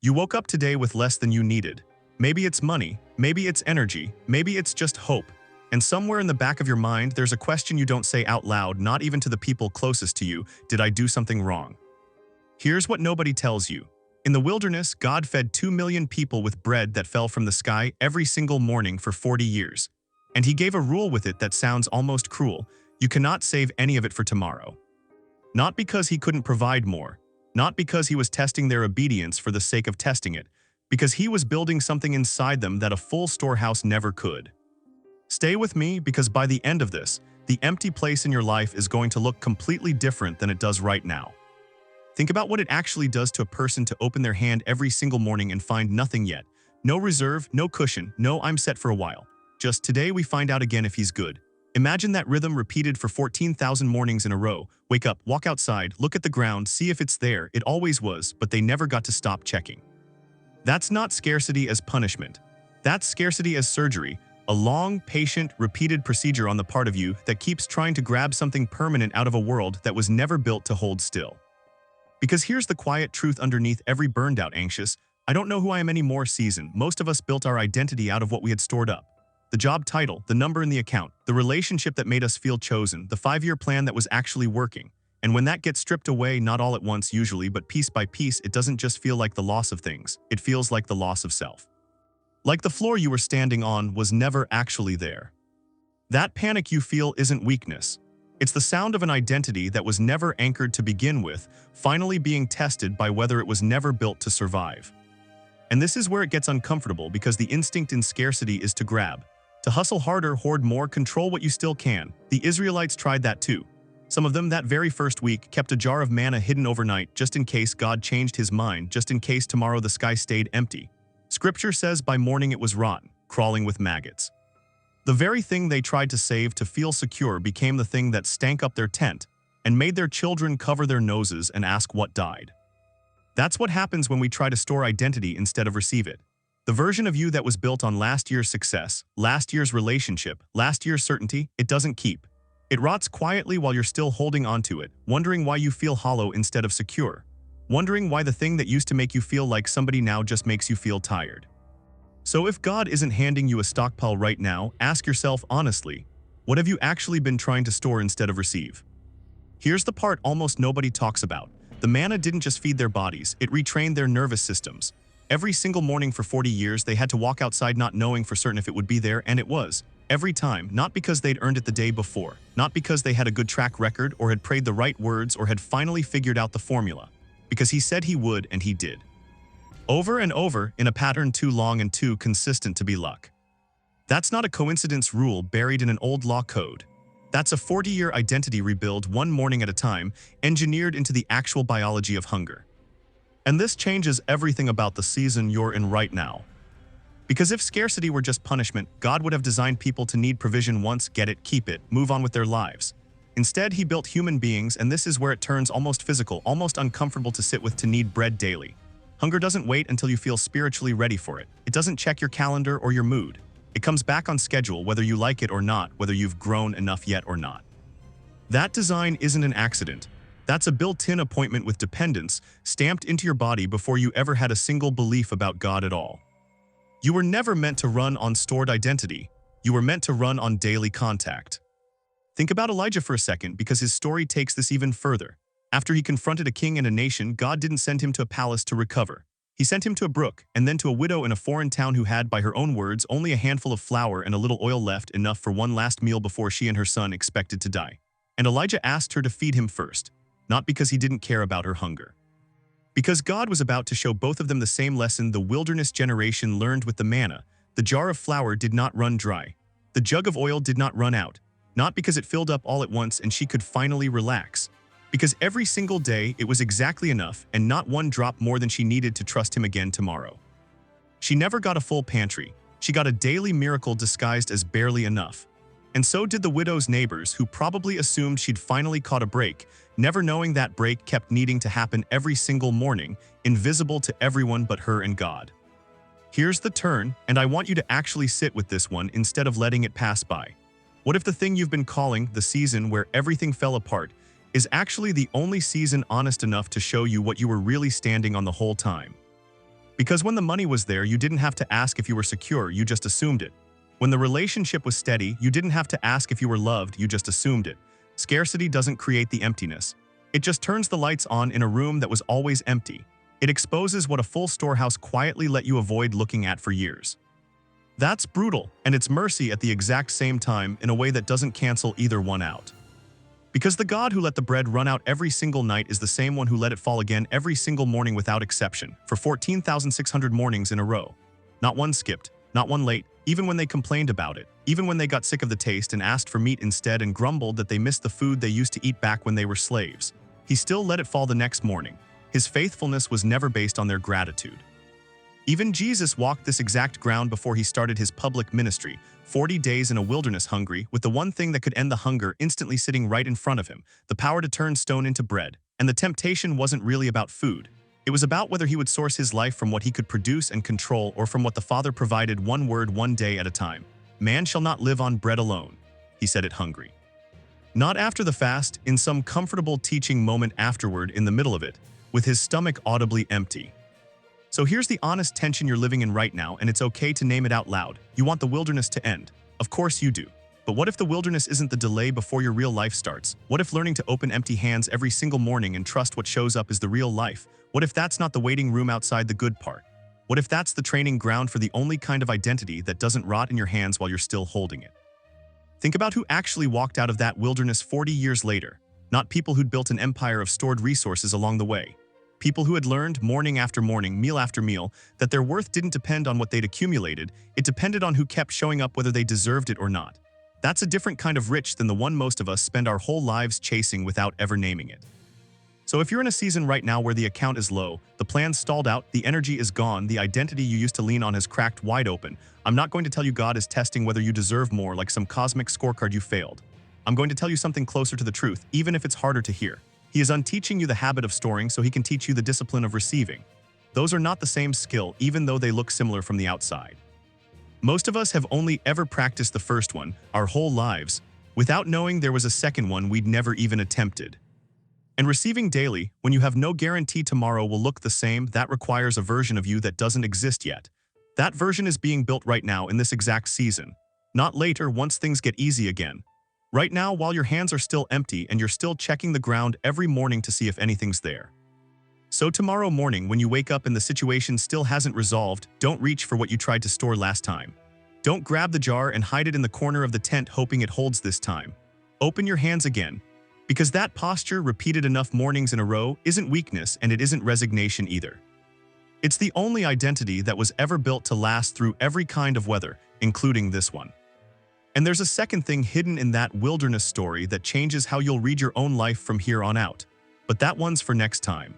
You woke up today with less than you needed. Maybe it's money, maybe it's energy, maybe it's just hope. And somewhere in the back of your mind, there's a question you don't say out loud, not even to the people closest to you: did I do something wrong? Here's what nobody tells you. In the wilderness, God fed 2 million people with bread that fell from the sky every single morning for 40 years. And he gave a rule with it that sounds almost cruel: you cannot save any of it for tomorrow. Not because he couldn't provide more, not because he was testing their obedience for the sake of testing it, because he was building something inside them that a full storehouse never could. Stay with me, because by the end of this, the empty place in your life is going to look completely different than it does right now. Think about what it actually does to a person to open their hand every single morning and find nothing yet. No reserve, no cushion, no "I'm set for a while." Just today we find out again if he's good. Imagine that rhythm repeated for 14,000 mornings in a row. Wake up, walk outside, look at the ground, see if it's there. It always was, but they never got to stop checking. That's not scarcity as punishment. That's scarcity as surgery, a long, patient, repeated procedure on the part of you that keeps trying to grab something permanent out of a world that was never built to hold still. Because here's the quiet truth underneath every burned out anxious, "I don't know who I am anymore" season. Most of us built our identity out of what we had stored up. The job title, the number in the account, the relationship that made us feel chosen, the 5-year plan that was actually working. And when that gets stripped away, not all at once usually, but piece by piece, it doesn't just feel like the loss of things. It feels like the loss of self. Like the floor you were standing on was never actually there. That panic you feel isn't weakness. It's the sound of an identity that was never anchored to begin with, finally being tested by whether it was never built to survive. And this is where it gets uncomfortable, because the instinct in scarcity is to grab. To hustle harder, hoard more, control what you still can. The Israelites tried that too. Some of them, that very first week, kept a jar of manna hidden overnight just in case God changed his mind, just in case tomorrow the sky stayed empty. Scripture says by morning it was rotten, crawling with maggots. The very thing they tried to save to feel secure became the thing that stank up their tent and made their children cover their noses and ask what died. That's what happens when we try to store identity instead of receive it. The version of you that was built on last year's success, last year's relationship, last year's certainty, it doesn't keep. It rots quietly while you're still holding onto it, wondering why you feel hollow instead of secure. Wondering why the thing that used to make you feel like somebody now just makes you feel tired. So if God isn't handing you a stockpile right now, ask yourself honestly, what have you actually been trying to store instead of receive? Here's the part almost nobody talks about. The manna didn't just feed their bodies, it retrained their nervous systems. Every single morning for 40 years, they had to walk outside not knowing for certain if it would be there, and it was. Every time, not because they'd earned it the day before, not because they had a good track record or had prayed the right words or had finally figured out the formula. Because he said he would, and he did. Over and over, in a pattern too long and too consistent to be luck. That's not a coincidence rule buried in an old law code. That's a 40-year identity rebuild one morning at a time, engineered into the actual biology of hunger. And this changes everything about the season you're in right now. Because if scarcity were just punishment, God would have designed people to need provision once, get it, keep it, move on with their lives. Instead, he built human beings, and this is where it turns almost physical, almost uncomfortable to sit with, to need bread daily. Hunger doesn't wait until you feel spiritually ready for it. It doesn't check your calendar or your mood. It comes back on schedule, whether you like it or not, whether you've grown enough yet or not. That design isn't an accident. That's a built-in appointment with dependence stamped into your body before you ever had a single belief about God at all. You were never meant to run on stored identity. You were meant to run on daily contact. Think about Elijah for a second, because his story takes this even further. After he confronted a king and a nation, God didn't send him to a palace to recover. He sent him to a brook, and then to a widow in a foreign town who had, by her own words, only a handful of flour and a little oil left, enough for one last meal before she and her son expected to die. And Elijah asked her to feed him first. Not because he didn't care about her hunger. Because God was about to show both of them the same lesson the wilderness generation learned with the manna. The jar of flour did not run dry. The jug of oil did not run out. Not because it filled up all at once and she could finally relax. Because every single day it was exactly enough, and not one drop more than she needed to trust him again tomorrow. She never got a full pantry. She got a daily miracle disguised as barely enough. And so did the widow's neighbors, who probably assumed she'd finally caught a break, never knowing that break kept needing to happen every single morning, invisible to everyone but her and God. Here's the turn, and I want you to actually sit with this one instead of letting it pass by. What if the thing you've been calling the season where everything fell apart is actually the only season honest enough to show you what you were really standing on the whole time? Because when the money was there, you didn't have to ask if you were secure, you just assumed it. When the relationship was steady, you didn't have to ask if you were loved, you just assumed it. Scarcity doesn't create the emptiness. It just turns the lights on in a room that was always empty. It exposes what a full storehouse quietly let you avoid looking at for years. That's brutal, and it's mercy at the exact same time in a way that doesn't cancel either one out. Because the God who let the bread run out every single night is the same one who let it fall again every single morning without exception, for 14,600 mornings in a row. Not one skipped, not one late, even when they complained about it, even when they got sick of the taste and asked for meat instead and grumbled that they missed the food they used to eat back when they were slaves. He still let it fall the next morning. His faithfulness was never based on their gratitude. Even Jesus walked this exact ground before he started his public ministry, 40 days in a wilderness hungry, with the one thing that could end the hunger instantly sitting right in front of him, the power to turn stone into bread. And the temptation wasn't really about food. It was about whether he would source his life from what he could produce and control or from what the Father provided, one word, one day at a time. Man shall not live on bread alone, he said it hungry. Not after the fast, in some comfortable teaching moment afterward in the middle of it, with his stomach audibly empty. So here's the honest tension you're living in right now, and it's okay to name it out loud. You want the wilderness to end. Of course you do. But what if the wilderness isn't the delay before your real life starts? What if learning to open empty hands every single morning and trust what shows up is the real life? What if that's not the waiting room outside the good part? What if that's the training ground for the only kind of identity that doesn't rot in your hands while you're still holding it? Think about who actually walked out of that wilderness 40 years later. Not people who'd built an empire of stored resources along the way. People who had learned morning after morning, meal after meal, that their worth didn't depend on what they'd accumulated, it depended on who kept showing up whether they deserved it or not. That's a different kind of rich than the one most of us spend our whole lives chasing without ever naming it. So if you're in a season right now where the account is low, the plan's stalled out, the energy is gone, the identity you used to lean on has cracked wide open, I'm not going to tell you God is testing whether you deserve more like some cosmic scorecard you failed. I'm going to tell you something closer to the truth, even if it's harder to hear. He is unteaching you the habit of storing so he can teach you the discipline of receiving. Those are not the same skill, even though they look similar from the outside. Most of us have only ever practiced the first one, our whole lives, without knowing there was a second one we'd never even attempted. And receiving daily, when you have no guarantee tomorrow will look the same, that requires a version of you that doesn't exist yet. That version is being built right now in this exact season. Not later, once things get easy again. Right now, while your hands are still empty and you're still checking the ground every morning to see if anything's there. So tomorrow morning, when you wake up and the situation still hasn't resolved, don't reach for what you tried to store last time. Don't grab the jar and hide it in the corner of the tent hoping it holds this time. Open your hands again. Because that posture, repeated enough mornings in a row, isn't weakness and it isn't resignation either. It's the only identity that was ever built to last through every kind of weather, including this one. And there's a second thing hidden in that wilderness story that changes how you'll read your own life from here on out. But that one's for next time.